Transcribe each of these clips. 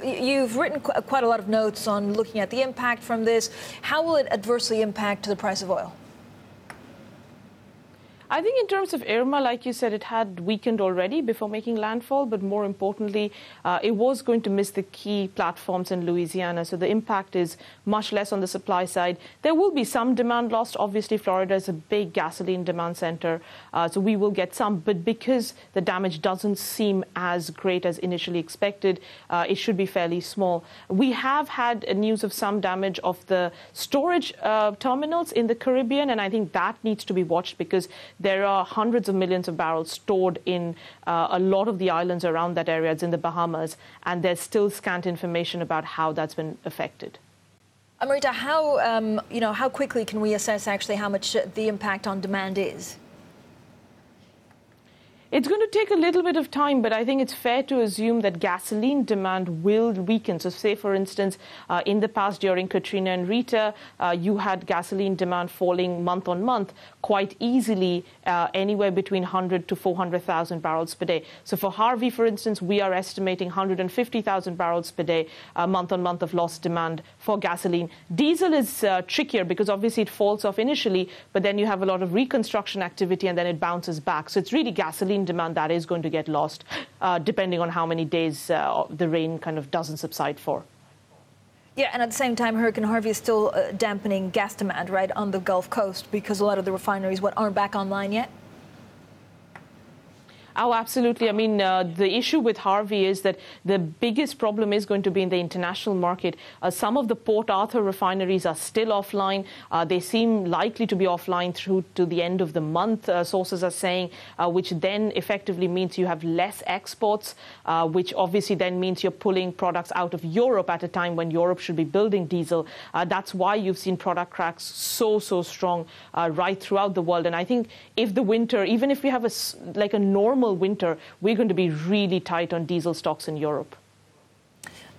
You've written quite a lot of notes on looking at the impact from this. How will it adversely impact the price of oil? I think in terms of Irma, like you said, it had weakened already before making landfall, but more importantly, it was going to miss the key platforms in Louisiana. So the impact is much less on the supply side. There will be some demand lost. Obviously, Florida is a big gasoline demand center, so we will get some. But because the damage doesn't seem as great as initially expected, it should be fairly small. We have had news of some damage of the storage terminals in the Caribbean, and I think that needs to be watched because there are hundreds of millions of barrels stored in a lot of the islands around that area. It's in the Bahamas, and there's still scant information about how that's been affected. Amrita, how quickly can we assess actually how much the impact on demand is? It's going to take a little bit of time, but I think it's fair to assume that gasoline demand will weaken. So say, for instance, in the past during Katrina and Rita, you had gasoline demand falling month on month quite easily, anywhere between 100 to 400,000 barrels per day. So for Harvey, for instance, we are estimating 150,000 barrels per day, month on month of lost demand for gasoline. Diesel is trickier because obviously it falls off initially, but then you have a lot of reconstruction activity and then it bounces back. So it's really gasoline demand that is going to get lost, depending on how many days the rain kind of doesn't subside for. Yeah, and at the same time, Hurricane Harvey is still dampening gas demand, right, on the Gulf Coast because a lot of the refineries, aren't back online yet? Oh, absolutely. I mean, the issue with Harvey is that the biggest problem is going to be in the international market. Some of the Port Arthur refineries are still offline. They seem likely to be offline through to the end of the month, sources are saying, which then effectively means you have less exports, which obviously then means you're pulling products out of Europe at a time when Europe should be building diesel. That's why you've seen product cracks so strong right throughout the world. And I think if the winter, even if we have a normal winter, we're going to be really tight on diesel stocks in Europe.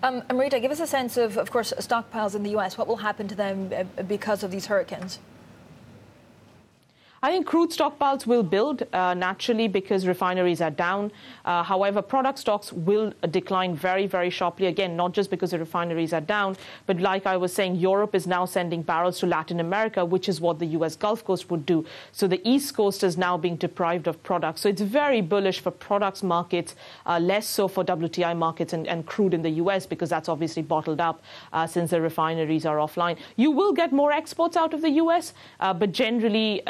Amrita, give us a sense of course, stockpiles in the U.S. What will happen to them because of these hurricanes? I think crude stockpiles will build naturally because refineries are down. However, product stocks will decline very sharply. Again, not just because the refineries are down, but like I was saying, Europe is now sending barrels to Latin America, which is what the U.S. Gulf Coast would do. So the East Coast is now being deprived of products. So it's very bullish for products markets, less so for WTI markets and crude in the U.S. because that's obviously bottled up since the refineries are offline. You will get more exports out of the U.S., but generally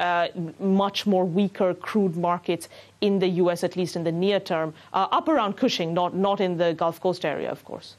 much more weaker crude markets in the U.S., at least in the near term, up around Cushing, not in the Gulf Coast area, of course.